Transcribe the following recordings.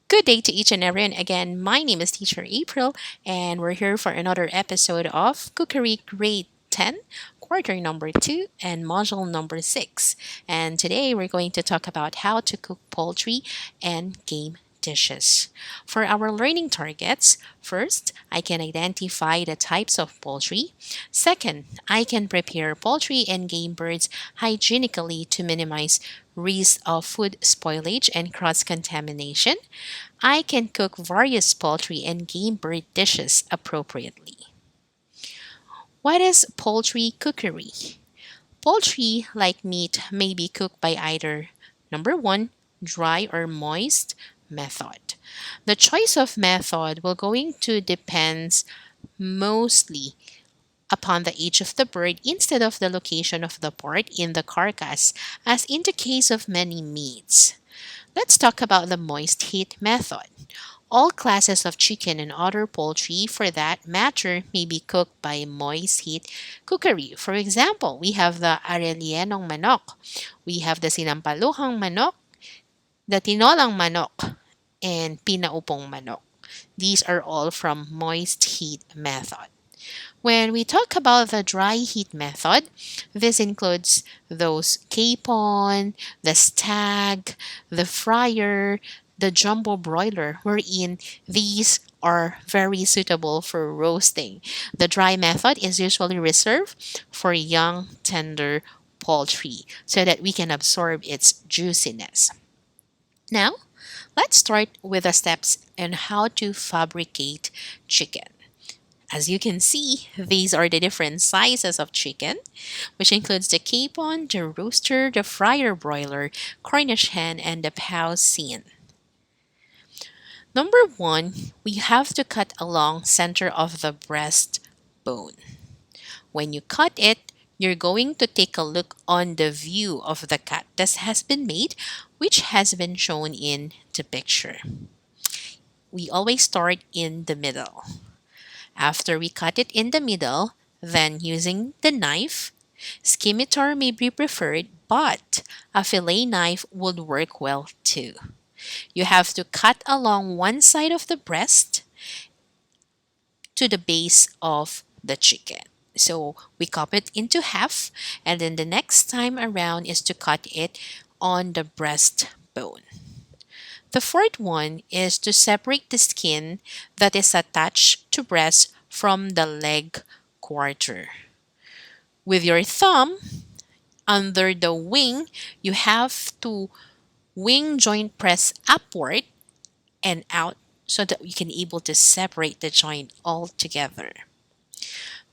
Good day to each and everyone. Again, my name is Teacher April, and we're here for another episode of Cookery Grade 10, quarter number 2, and module number 6. And today we're going to talk about how to cook poultry and game dishes. For our learning targets, first, I can identify the types of poultry. Second, I can prepare poultry and game birds hygienically to minimize risk of food spoilage and cross contamination. I can cook various poultry and game bird dishes appropriately. What is poultry cookery? Poultry, like meat, may be cooked by either number one, dry or moist method. The choice of method will going to depends mostly upon the age of the bird instead of the location of the part in the carcass, as in the case of many meats. Let's talk about the moist heat method. All classes of chicken and other poultry, for that matter, may be cooked by moist heat cookery. For example, we have the arellienong manok, we have the sinampaluhang manok, the tinolang manok, and pinaupong manok. These are all from moist heat method. When we talk about the dry heat method, this includes those capon, the stag, the fryer, the jumbo broiler, wherein these are very suitable for roasting. The dry method is usually reserved for young, tender poultry so that we can absorb its juiciness. Now, let's start with the steps on how to fabricate chicken. As you can see, these are the different sizes of chicken, which includes the capon, the rooster, the fryer broiler, Cornish hen, and the Pausian. Number one, we have to cut along center of the breast bone. When you cut it, you're going to take a look on the view of the cut that has been made, which has been shown in the picture. We always start in the middle. After we cut it in the middle, then using the knife, scimitar may be preferred, but a fillet knife would work well too. You have to cut along one side of the breast to the base of the chicken. So we cut it into half, and then the next time around is to cut it on the breastbone. The fourth one is to separate the skin that is attached to breast from the leg quarter. With your thumb under the wing, you have to wing joint press upward and out so that you can able to separate the joint all together.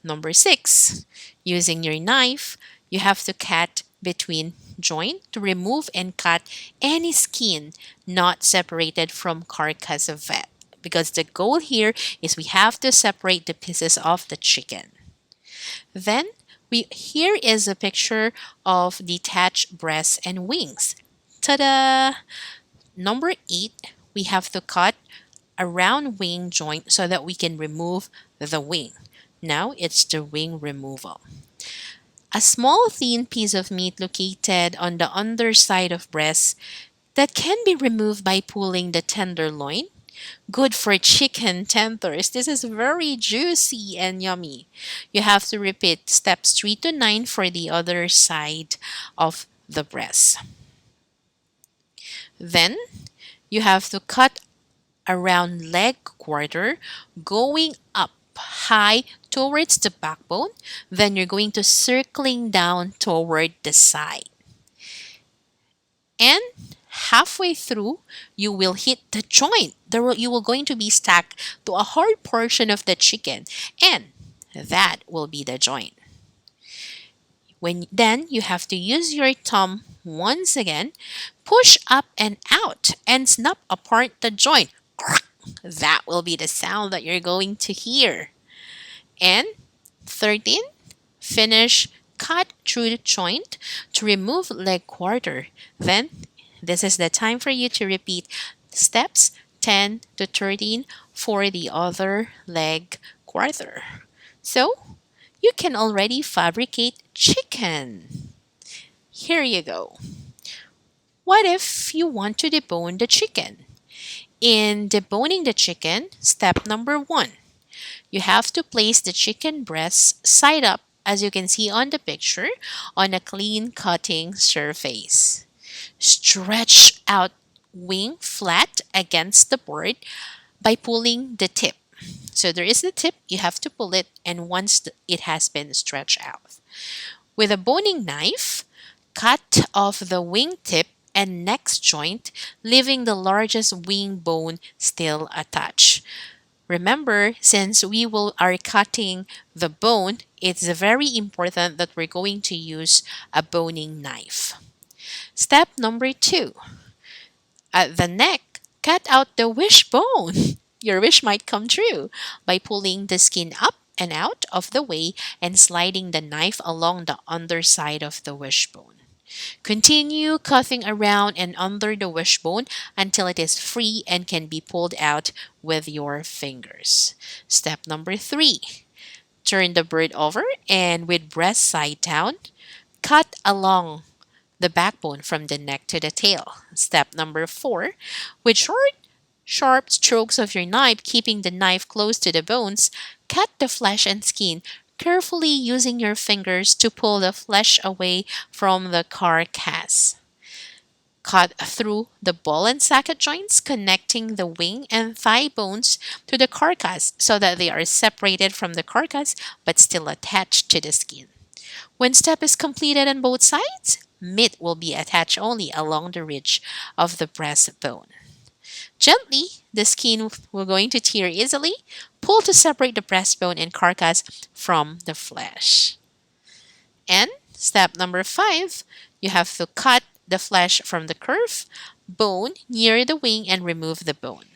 Number 6, using your knife, you have to cut between joint to remove and cut any skin not separated from carcass of fat, because the goal here is we have to separate the pieces of the chicken. Then here is a picture of detached breasts and wings. Ta-da! Number 8, we have to cut a round wing joint so that we can remove the wing. Now it's the wing removal. A small thin piece of meat located on the underside of breast that can be removed by pulling the tenderloin. Good for chicken tenders. This is very juicy and yummy. You have to repeat steps 3 to 9 for the other side of the breast. Then you have to cut around leg quarter going up high towards the backbone. Then you're going to circling down toward the side. And halfway through, you will hit the joint. You will going to be stuck to a hard portion of the chicken, and that will be the joint. Then you have to use your thumb once again, push up and out, and snap apart the joint. That will be the sound that you're going to hear. And 13, finish cut through the joint to remove leg quarter. Then this is the time for you to repeat steps 10 to 13 for the other leg quarter. So you can already fabricate chicken. Here you go. What if you want to debone the chicken? In deboning the chicken, step number one, you have to place the chicken breasts side up, as you can see on the picture, on a clean cutting surface. Stretch out wing flat against the board by pulling the tip. So there is the tip, you have to pull it, and once it has been stretched out. With a boning knife, cut off the wing tip and neck joint, leaving the largest wing bone still attached. Remember, since we will are cutting the bone, it's very important that we're going to use a boning knife. Step number two, at the neck, cut out the wishbone. Your wish might come true by pulling the skin up and out of the way and sliding the knife along the underside of the wishbone. Continue cutting around and under the wishbone until it is free and can be pulled out with your fingers. Step number three, turn the bird over and with breast side down, cut along the backbone from the neck to the tail. Step number four, with short, sharp strokes of your knife, keeping the knife close to the bones, cut the flesh and skin, carefully using your fingers to pull the flesh away from the carcass. Cut through the ball and socket joints, connecting the wing and thigh bones to the carcass so that they are separated from the carcass but still attached to the skin. When step is completed on both sides, meat will be attached only along the ridge of the breastbone. Gently, the skin will going to tear easily. Pull to separate the breastbone and carcass from the flesh. And step number five, you have to cut the flesh from the curved bone near the wing and remove the bone.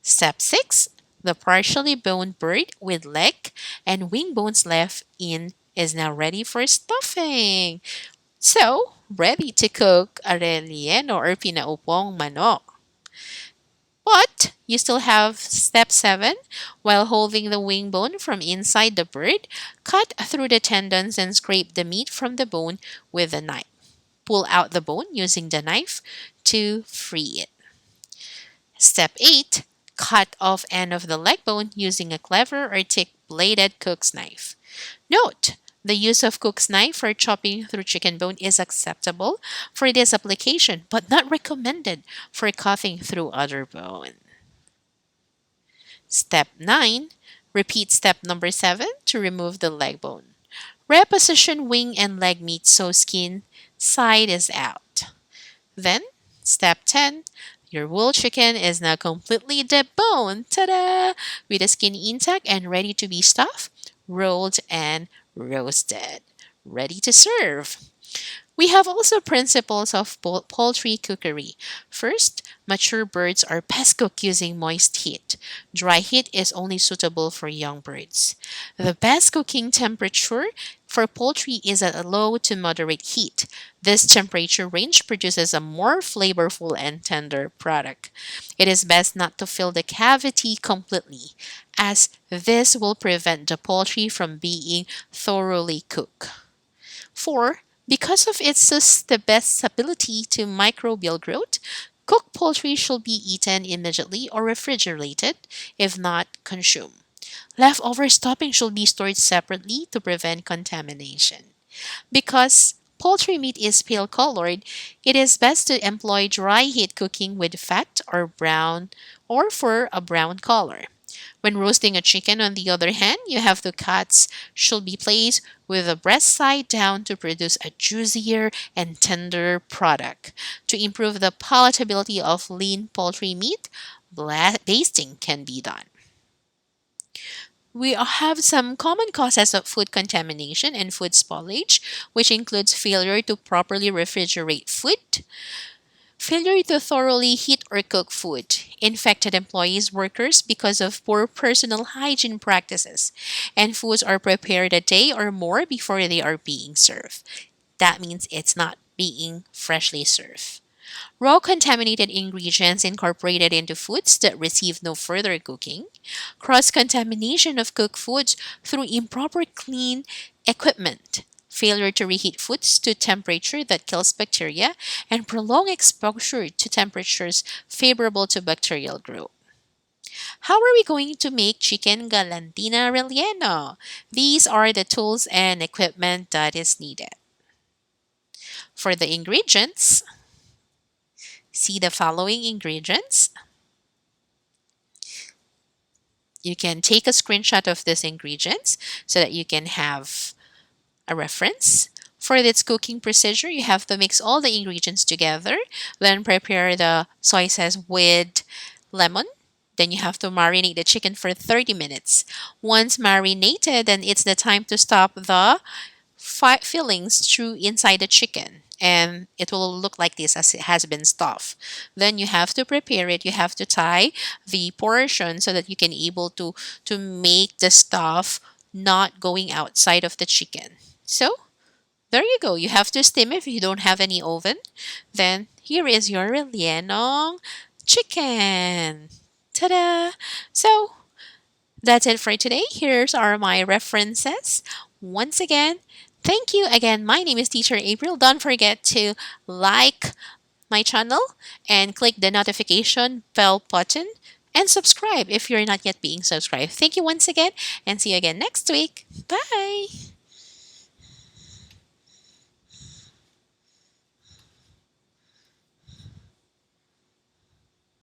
Step six, the partially boned bird with leg and wing bones left in is now ready for stuffing. So, ready to cook a relleno or pinaupong manok. But you still have step 7. While holding the wing bone from inside the bird, cut through the tendons and scrape the meat from the bone with a knife. Pull out the bone using the knife to free it. Step 8. Cut off end of the leg bone using a clever or thick-bladed cook's knife. Note, the use of cook's knife for chopping through chicken bone is acceptable for this application, but not recommended for cutting through other bone. Step 9. Repeat step number 7 to remove the leg bone. Reposition wing and leg meat so skin side is out. Then, step 10. Your whole chicken is now completely deboned, ta-da! With the skin intact and ready to be stuffed, rolled, and roasted. Ready to serve. We have also principles of poultry cookery. First, mature birds are best cooked using moist heat. Dry heat is only suitable for young birds. The best cooking temperature for poultry is at a low to moderate heat. This temperature range produces a more flavorful and tender product. It is best not to fill the cavity completely, as this will prevent the poultry from being thoroughly cooked. 4. Because of its susceptibility to microbial growth, cooked poultry should be eaten immediately or refrigerated, if not consumed. Leftover stuffing should be stored separately to prevent contamination. Because poultry meat is pale colored, it is best to employ dry heat cooking with fat or brown or for a brown color. When roasting a chicken, on the other hand, you have the cuts should be placed with the breast side down to produce a juicier and tender product. To improve the palatability of lean poultry meat, basting can be done. We have some common causes of food contamination and food spoilage, which includes failure to properly refrigerate food, failure to thoroughly heat or cook food, infected employees, workers because of poor personal hygiene practices, and foods are prepared a day or more before they are being served. That means it's not being freshly served. Raw contaminated ingredients incorporated into foods that receive no further cooking, cross contamination of cooked foods through improper clean equipment, failure to reheat foods to temperature that kills bacteria, and prolonged exposure to temperatures favorable to bacterial growth. How are we going to make chicken galantina relleno? These are the tools and equipment that is needed. For the ingredients, see the following ingredients. You can take a screenshot of these ingredients so that you can have a reference. For this cooking procedure, you have to mix all the ingredients together, then prepare the soy sauce with lemon. Then you have to marinate the chicken for 30 minutes. Once marinated, then it's the time to stop the fillings through inside the chicken. And it will look like this as it has been stuffed. Then you have to prepare it. You have to tie the portion so that you can able to make the stuff not going outside of the chicken. So there you go. You have to steam if you don't have any oven. Then here is your relleno chicken. Ta-da! So that's it for today. Here's are my references. Once again, thank you again. My name is Teacher April. Don't forget to like my channel and click the notification bell button and subscribe if you're not yet being subscribed. Thank you once again and see you again next week. Bye.